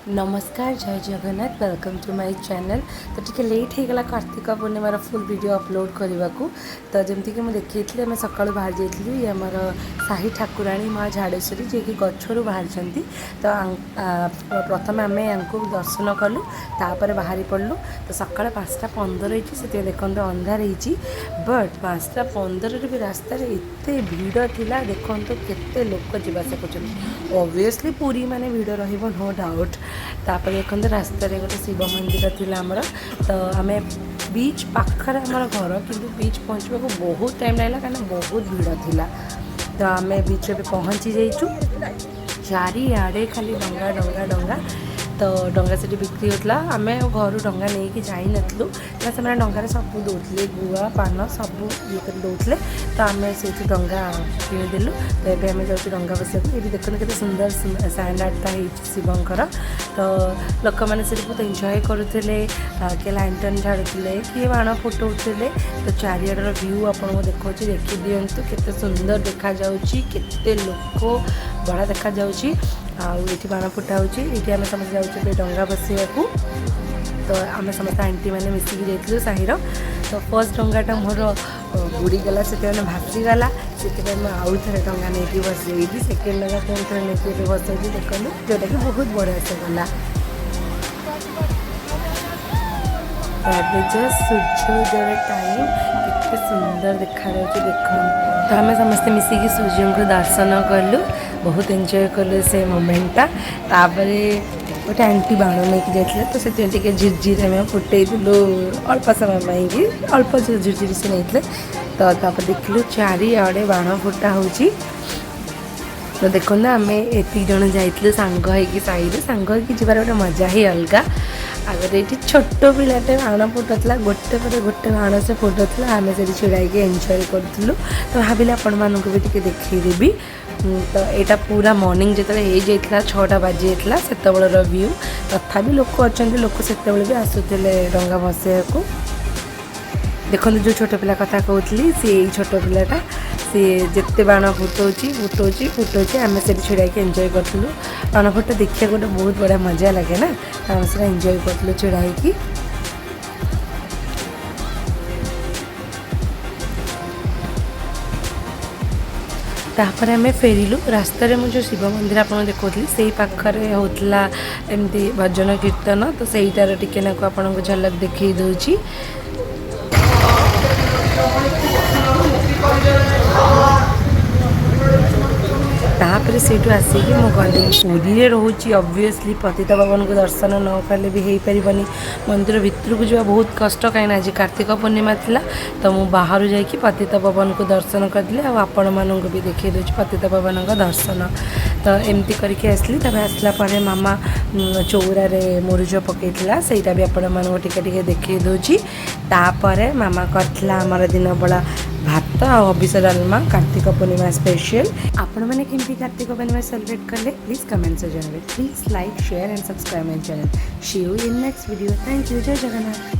नमस्कार जय Jagannath welcome to my channel. तो टिके लेट हो गला कार्तिक पूर्णिमार फुल वीडियो अपलोड करने को। तो जमती कि मुझे देखी आम सका बाहर जाइलु ये आमर साही ठाकुराणी माँ झाड़ेश्वरी जी कि गचर बाहर तो प्रथम आम यहाँ दर्शन कलु तापर बाहरी पड़लु। तो सका 5:15 से देखते अंधार हो बट 5:15 भी रास्त एत भिड़ थिला देखो केते लोक जावास कर ऑब्वियसली पूरी माने भिड़ रहिबो नो डाउट। तापर देखते रास्त गोटे शिव मंदिर थिला आमर। तो आम बीच पाखर आमर घर कि बीच पहुँचा बहुत टाइम लगे कहीं बहुत भिड़ थिला। तो आम बीच में पहुँची जाइचु चारिआडे खाली डंगा डंगा डंगा। तो डंगा से बिक्री होता आम घर डंगा नहीं कि जाई नथलु ना से डंगार सब दौले गुआ पान सब ये कर दौले। तो आम से डंगा किणीदेलु। तो ये आम जाऊँ डंगा बस ये देखते के सुंदर सैंड आर्टा हो शिवंकर। तो लोक मैंने से बहुत एंजॉय करुले किए लाइटन झाड़ुले किए बाण फुटाऊे। तो चारिआडर व्यू आपको देखा देखी दिंतु केते सुंदर देखा केते लोक बड़ा देखा जाऊँगी। आठी बाण फुटा ये आम समस्त जाऊँ डंगा बसवा। तो आम समस्त आंटी मैंने मिसिकी जाइलु साहिर। तो फर्स्ट डंगाटा मोर बुड़ीगला से भासीगला से आउ थे डंगा नहीं बस जाइए। सेकेंड डंगा कौन थे नहीं बस देखूँ जोटा कि बहुत बढ़िया से गला। जस्ट सूर्योदय टाइम केते सुंदर देखा देख। तो आम समस्ते मिसिकी सूर्य को दर्शन कलु बहुत एंजॉय कलु से मोमेंटा। तापर गोटे आंटी बाण लेके जाते तो से झिरझिर आम फुटेलु अल्प समय कि अल्प झिरझिर से नहीं। तो देखिलु चारिआडे बाण फुटा हो। तो देखो ना आम एति जन जाइलु सांग होगी साइड सांग होगी जबार गोटे मजा ही अलग। आगे ये छोट पिलाटे बाण फुटा गोटे पर गोटे बाण से फुटा आम से छिड़ाई एंजॉय करूँ। तो भाविले आपण मानक भी टी देखईदेवी। तो यहाँ पूरा मॉर्निंग जो हो जाता 6टा बाजी जाता से व्यू तथा लोक अच्छा लोक से भी आसुले डंगा भसैया को। देखो जो छोट पिला कथा कहती सी छोट पिलाटा सी जिते बाण फुटाऊँ आम से छिड़ा एंजॉय करूँ। बाण फुटा देखा गोटे बहुत बड़ा मजा लगे ना आम से एंजॉय करूँ छिड़ा। तापर आम फेरिलु रास्त मुझे शिव मंदिर आप देखी से पाखे होता एमती भजन कीर्तन। तो सहीटार टिके नाक आपको झलक देखी दूची। तापर से आसिक मुझे पुरी में रोचे ऑब्वियसली पतित पावन को दर्शन न कले भी हो पारनि। मंदिर भितर को जावा बहुत कष्ट कहीं आज कार्तिक पूर्णिमा थिला। तो मुझे बाहर जाकि पतित पावन को दर्शन करदे आपण मानक भी देखी दूँ पतित पावन का दर्शन। तो एमती करके आसली आसला पर मामा चौरार मुरुज पकईला सहीटा भी आपण मानक टिके देखी दूँ। तापर मामा करथिला आमर दिन बड़ा भात और हबिष डालमा कार्तिक पूर्णिमा स्पेशल। आपण मैंने केमती कार्तिक पूर्णिमा सेलिब्रेट कले प्लीज कमेंट से जानवे। Please like share and subscribe my channel. See you in next video. Thank you जय जगन्नाथ।